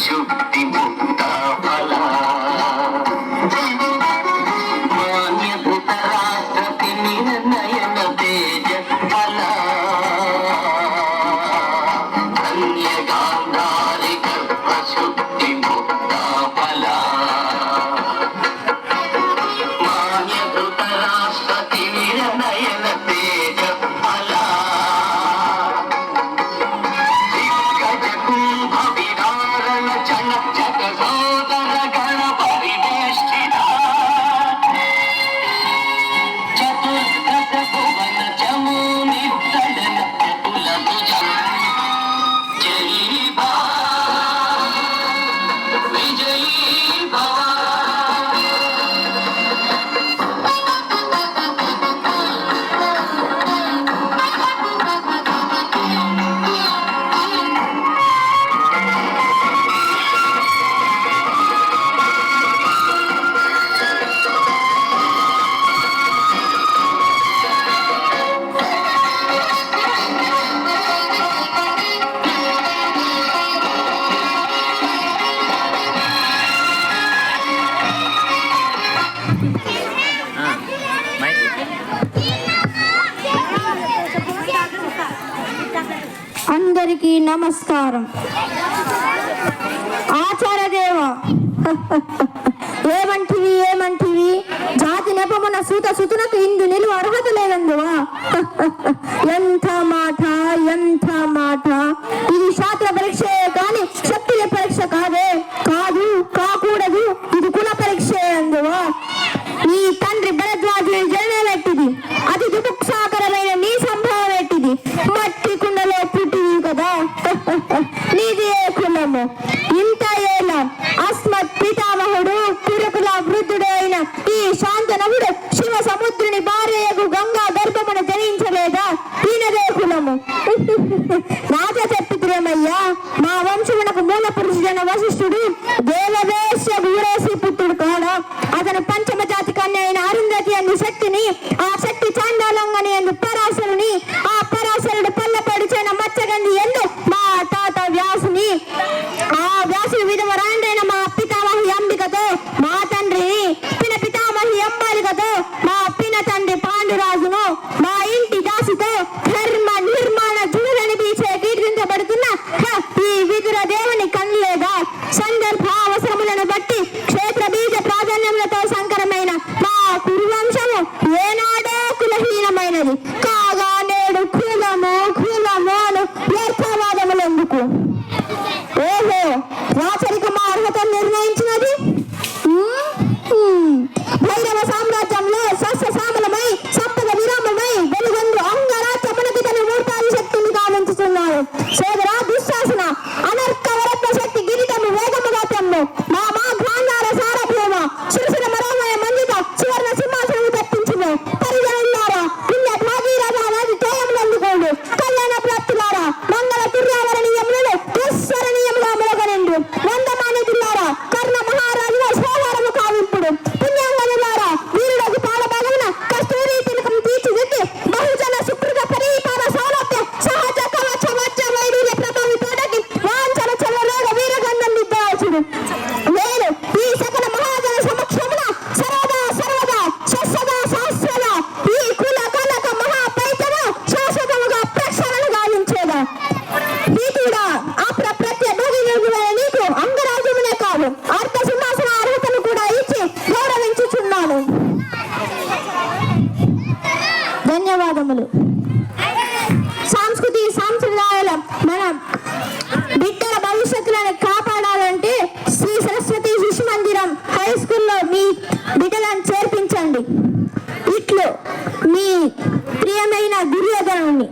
శుద్ధి ముక్త ఫల మాన్యభూత రాష్ట్రపతి నిర్ణయన తేజ ఫల ధన్య గాంధారి గర్భ శుద్ధి ముక్త ఫల మాన్యభూత రాష్ట్రపతి నిర్ణయన తేజ ఫల అందరికీ నమస్కారం. ఆచార్యదేవ ఏమంటివి జాతి నెపమున సూత సుతునకు ఇందు నిలువ అర్హత లేదందువా? ఎంత మాట ఇది శాస్త్ర పరీక్షే కాని శక్తుల పరీక్ష కాకూడదు. ఇది కుల పరీక్షే అందువా? నీ తండ్రి భరద్వాజుని జననం ఎట్టిది, అది దుఃఖాకరమైన నీ సంభవం ఎట్టిది, మట్టి కుండలో పుట్టిది కదా. నీది ఏ కులము? ఇంత ఏలా అస్మత్ పితామహుడు కురుకుల వృద్ధుడైన ఈ శాంతనవుడు శివ సముద్రుని భార్యకు గంగా గర్భమును జనించలేదా? ఈయనదే కులము. నాట చెప్పిత్రేమయ్యా, మా వంశమునకు మూల పురుషుడైన వశిష్ఠుడు దేవదేశ వీరేసి పుత్రుడు కాడా? అతను పంచమ జాతి కన్య అయిన అరుంధతి అందు శక్తిని, ఆ శక్తి చాండాలంగని అందు పరాశరుని, ఆ పరాశరుడు పల్లపడిచైన మచ్చగంది ఎందు మా తాత వ్యాసుని, ఆ వ్యాసుని విధవరాండైన మా పితామహి అంబికతో, మా తండ్రిని పితామహి అంబాలికతో, మా పిన తండ్రి పాండురాజును, మా ఇంటి దాసితో ధర్మ నిర్మాణ జుడులని పీచే కీర్తించబడుతున్న ఈ విదుర దేవుని కన్నులేదా? సందర్భ అవసరములను బట్టి క్షేత్ర బీజ ప్రాధాన్యములతో సంకరమైన మా కురువంశము ఏనాడో కులహీనమైనది కాగా నేడు కులము అను వ్యర్థవాదములెందుకు? ఓహో, రాచరిక మా అర్హత నిర్ణయించినది భైరవ సామ్రాజ్యంలో సస్య సామలమై సంపద విరామమై వెలుగొందు అంగరాజ్యమునకు తన మూర్తాది శక్తిని కావించుతున్నాడు. సోదరా దుశ్శాసన అనర్కవరత్వ శక్తి గిరిటము వేగముగా తెమ్ము. మా గాంధార సారభ్యోమ శిరసుల మరోమయ మందిత సువర్ణ సింహాసనము తెప్పించును. పరిజనులారా పుణ్య భాగీరథ నది తేయములందుకోండు. కళ్యాణ ప్రాప్తులారా మంగళ తుర్యావరణీయములను దుస్వరణీయముగా మొలగనిండు. వందమానితులారా కర్ణ మహారాజుల సోహారము కావింపుడు. పుణ్యాంగనులారా వీరులకు పాలభాగమున కస్తూరి తిలకం తీర్చిదిద్ది బహుజన సుకృత పరిపాల సౌలభ్య సహజ కవచ వచ్చ వైడూర్య ప్రభావి తోటకి వాంఛన చల్లరోగ వీరగంధం దిద్దాల్చుడు. నేను ఈ సకల మహాజన సమక్షమున సర్వదా శస్సదా శాస్త్రదా ఈ కుల కనక మహాపైతము శాశ్వతముగా ప్రక్షాళన గావించేదా? నీతుడా అప్రత్య భోగిన నీకు అంగరాజ్యమునే కాదు అర్థ సింహాసన అర్హతను కూడా ఇచ్చి గౌరవించుచున్నాను. ధన్యవాదములు. సాంస్కృతిక మన బిడ్డల భవిష్యత్తులను కాపాడాలంటే శ్రీ సరస్వతి శిశు మందిరం హై స్కూల్లో మీ బిడ్డలను చేర్పించండి. ఇట్లు మీ ప్రియమైన దుర్యోధనుని.